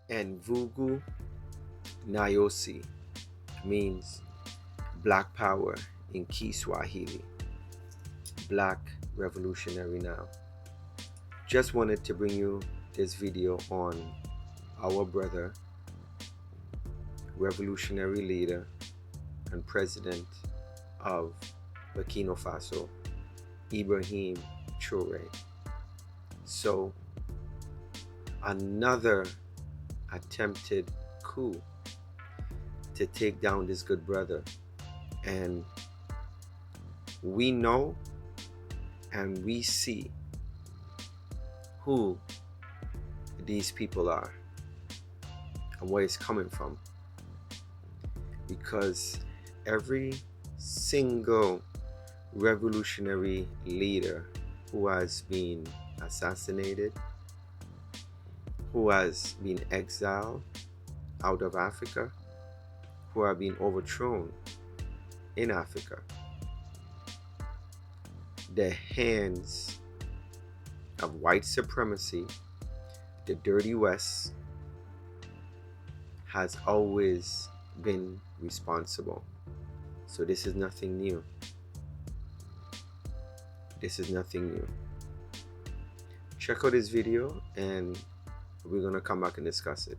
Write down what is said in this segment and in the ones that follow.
and Vugu Nayosi means Black Power in Kiswahili, Black Revolutionary Now. Just wanted to bring you this video on our brother, revolutionary leader and president of Burkina Faso, Ibrahim Traoré. So, another attempted coup to take down this good brother. And we know and we see who these people are and where it's coming from. Because every single revolutionary leader who has been assassinated, who has been exiled out of Africa, who have been overthrown in Africa, the hands of white supremacy, the dirty West, has always been responsible. So this is nothing new. This is nothing new. Check out this video and we're going to come back and discuss it.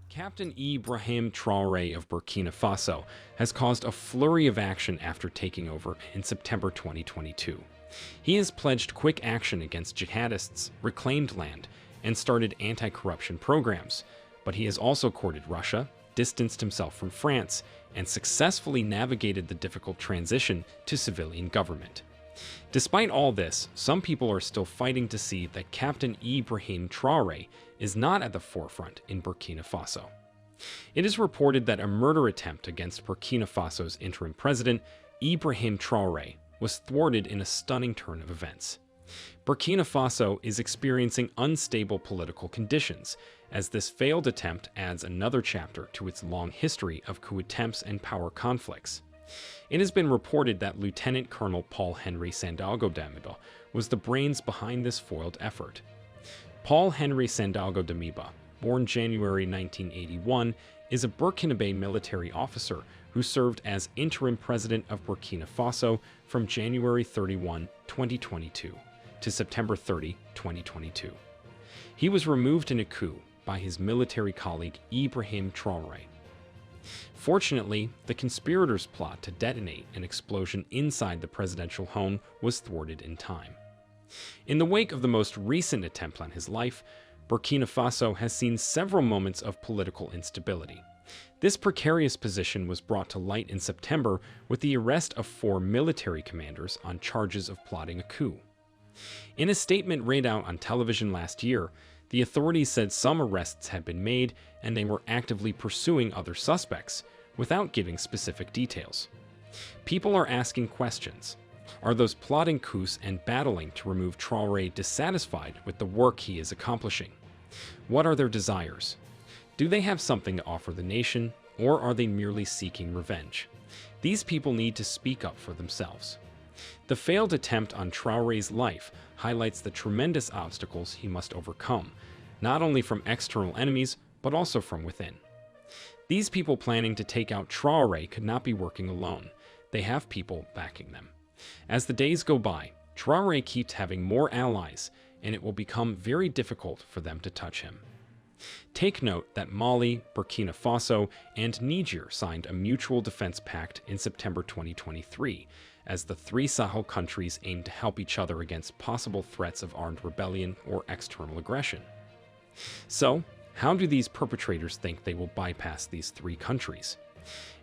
Captain Ibrahim Traoré of Burkina Faso has caused a flurry of action after taking over in September 2022. He has pledged quick action against jihadists, reclaimed land, and started anti-corruption programs, but he has also courted Russia, distanced himself from France, and successfully navigated the difficult transition to civilian government. Despite all this, some people are still fighting to see that Captain Ibrahim Traoré is not at the forefront in Burkina Faso. It is reported that a murder attempt against Burkina Faso's interim president, Ibrahim Traoré, was thwarted in a stunning turn of events. Burkina Faso is experiencing unstable political conditions, as this failed attempt adds another chapter to its long history of coup attempts and power conflicts. It has been reported that Lieutenant Colonel Paul-Henri Sandaogo Damiba was the brains behind this foiled effort. Paul-Henri Sandaogo Damiba, born January 1981, is a Burkinabe military officer who served as interim president of Burkina Faso from January 31, 2022 to September 30, 2022. He was removed in a coup by his military colleague Ibrahim Traoré. Fortunately, the conspirators' plot to detonate an explosion inside the presidential home was thwarted in time. In the wake of the most recent attempt on his life, Burkina Faso has seen several moments of political instability. This precarious position was brought to light in September with the arrest of 4 military commanders on charges of plotting a coup. In a statement read out on television last year, the authorities said some arrests had been made and they were actively pursuing other suspects, without giving specific details. People are asking questions. Are those plotting coups and battling to remove Traoré dissatisfied with the work he is accomplishing? What are their desires? Do they have something to offer the nation, or are they merely seeking revenge? These people need to speak up for themselves. The failed attempt on Traoré's life highlights the tremendous obstacles he must overcome, not only from external enemies, but also from within. These people planning to take out Traoré could not be working alone. They have people backing them. As the days go by, Traoré keeps having more allies, and it will become very difficult for them to touch him. Take note that Mali, Burkina Faso, and Niger signed a mutual defense pact in September 2023, as the 3 Sahel countries aim to help each other against possible threats of armed rebellion or external aggression. So, how do these perpetrators think they will bypass these 3 countries?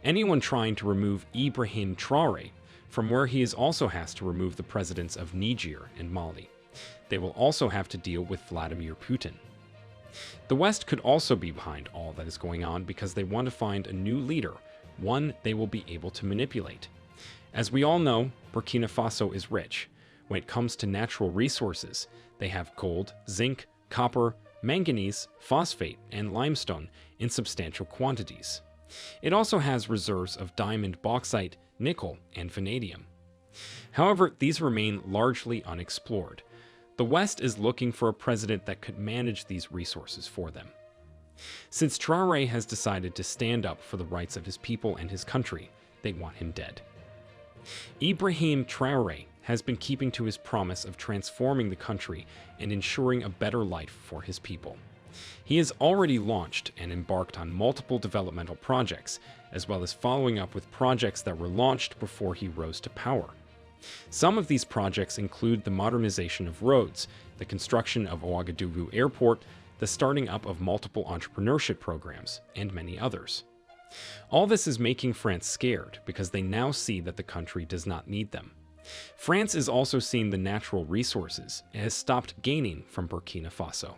Anyone trying to remove Ibrahim Traoré, from where he also has to remove the presidents of Niger and Mali. They will also have to deal with Vladimir Putin. The West could also be behind all that is going on because they want to find a new leader, one they will be able to manipulate. As we all know, Burkina Faso is rich. When it comes to natural resources, they have gold, zinc, copper, manganese, phosphate, and limestone in substantial quantities. It also has reserves of diamond bauxite, nickel, and vanadium. However, these remain largely unexplored. The West is looking for a president that could manage these resources for them. Since Traoré has decided to stand up for the rights of his people and his country, they want him dead. Ibrahim Traoré has been keeping to his promise of transforming the country and ensuring a better life for his people. He has already launched and embarked on multiple developmental projects, as well as following up with projects that were launched before he rose to power. Some of these projects include the modernization of roads, the construction of Ouagadougou Airport, the starting up of multiple entrepreneurship programs, and many others. All this is making France scared because they now see that the country does not need them. France is also seeing the natural resources it has stopped gaining from Burkina Faso.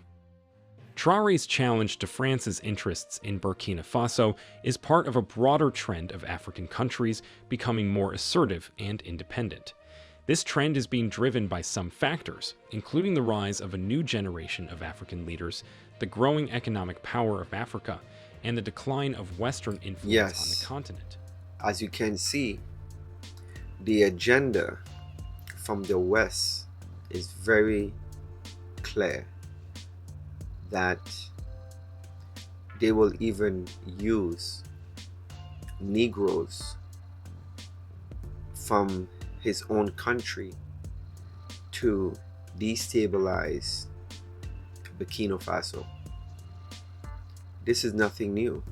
Traoré's challenge to France's interests in Burkina Faso is part of a broader trend of African countries becoming more assertive and independent. This trend is being driven by some factors, including the rise of a new generation of African leaders, the growing economic power of Africa, and the decline of Western influence on the continent. As you can see, the agenda from the West is very clear, that they will even use negroes from his own country to destabilize Burkina Faso. This is nothing new.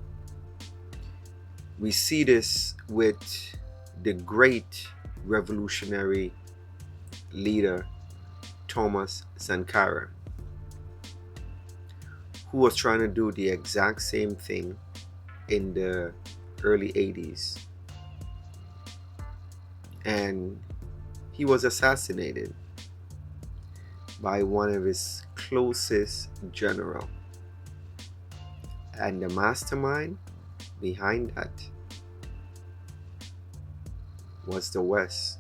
We see this with the great revolutionary leader Thomas Sankara, who was trying to do the exact same thing in the early 80s. And he was assassinated by one of his closest general. And the mastermind behind that was the West,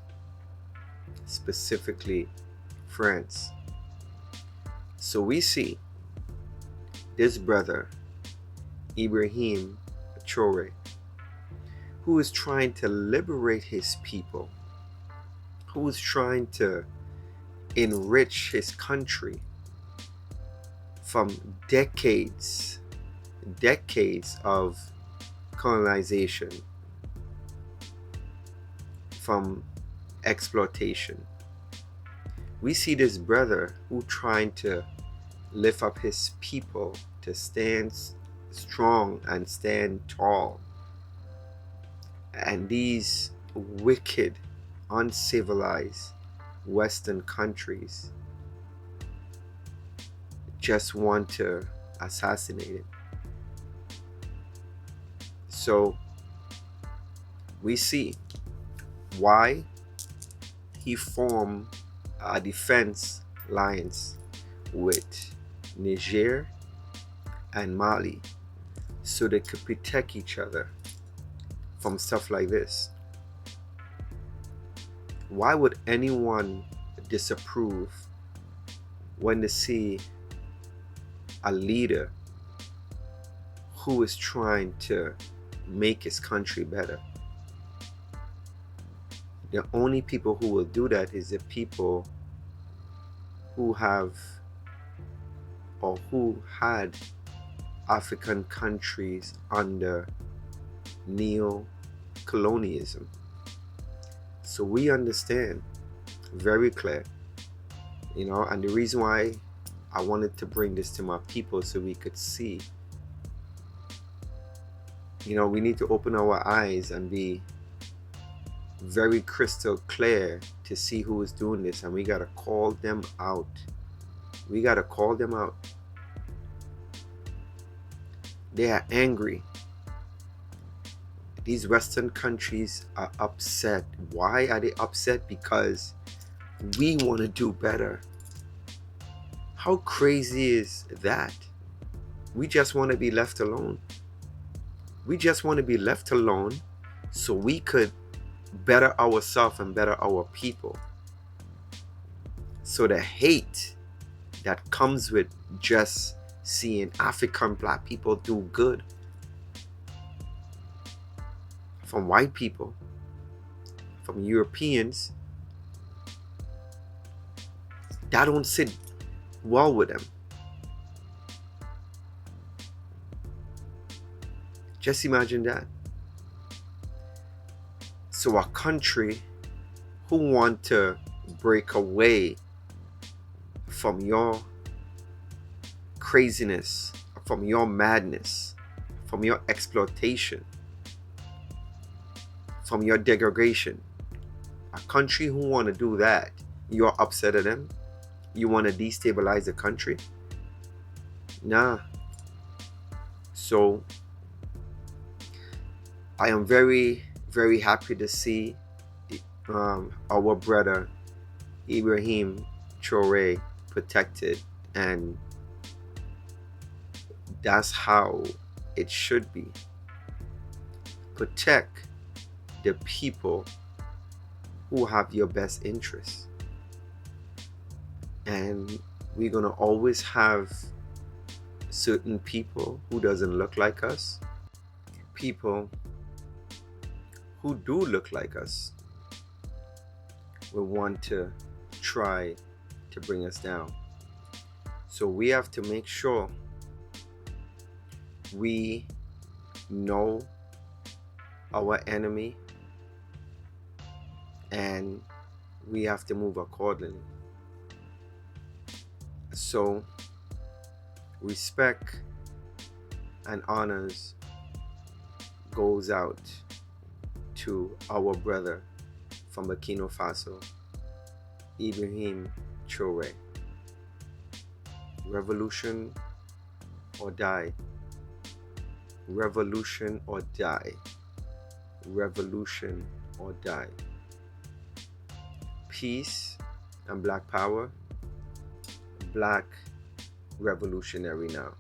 specifically France. So we see this brother, Ibrahim Traoré, who is trying to liberate his people, who is trying to enrich his country from decades of colonization, from exploitation. We see this brother who trying to lift up his people to stand strong and stand tall. And these wicked, uncivilized Western countries just want to assassinate him. So we see why he formed a defense alliance with Niger and Mali so they could protect each other from stuff like this. Why would anyone disapprove when they see a leader who is trying to make his country better? The only people who will do that is the people who have or who had African countries under neo-colonialism. So we understand very clear, and the reason why I wanted to bring this to my people so we could see, we need to open our eyes and be very crystal clear to see who is doing this, and we got to call them out. We got to call them out. They are angry. These Western countries are upset. Why are they upset? Because we want to do better. How crazy is that? We just want to be left alone. We just want to be left alone so we could better ourselves and better our people. So the hate that comes with just seeing African black people do good from white people, from Europeans, that don't sit war with them. Just imagine that. So a country who want to break away from your craziness, from your madness, from your exploitation, from your degradation. A country who want to do that, you're upset at them? You want to destabilize the country? Nah. So I am very, very happy to see our brother Ibrahim Traoré protected, and that's how it should be. Protect the people who have your best interests. And we're gonna always have certain people who doesn't look like us, people who do look like us will want to try to bring us down. So we have to make sure we know our enemy and we have to move accordingly. So respect and honors goes out to our brother from Burkina Faso, Ibrahim Traoré. Revolution or die. Revolution or die. Revolution or die. Peace and black power. Black revolutionary now.